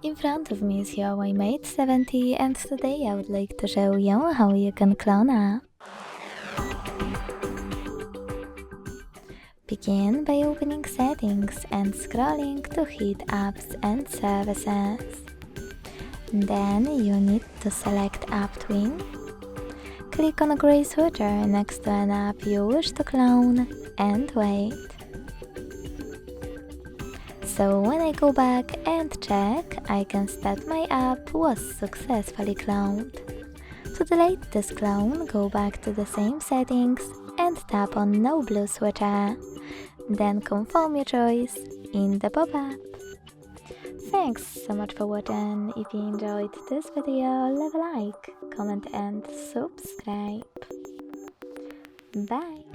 In front of me is HUAWEI Mate 70, and today I would like to show you how you can clone app. Begin by opening settings and scrolling to hit apps and services. Then you need to select app twin. Click on a gray switcher next to an app you wish to clone and wait. So when I go back and check, I can state my app was successfully cloned. To delete this clone, go back to the same settings and tap on no blue switcher. Then confirm your choice in the pop-up. Thanks so much for watching. If you enjoyed this video, leave a like, comment and subscribe. Bye!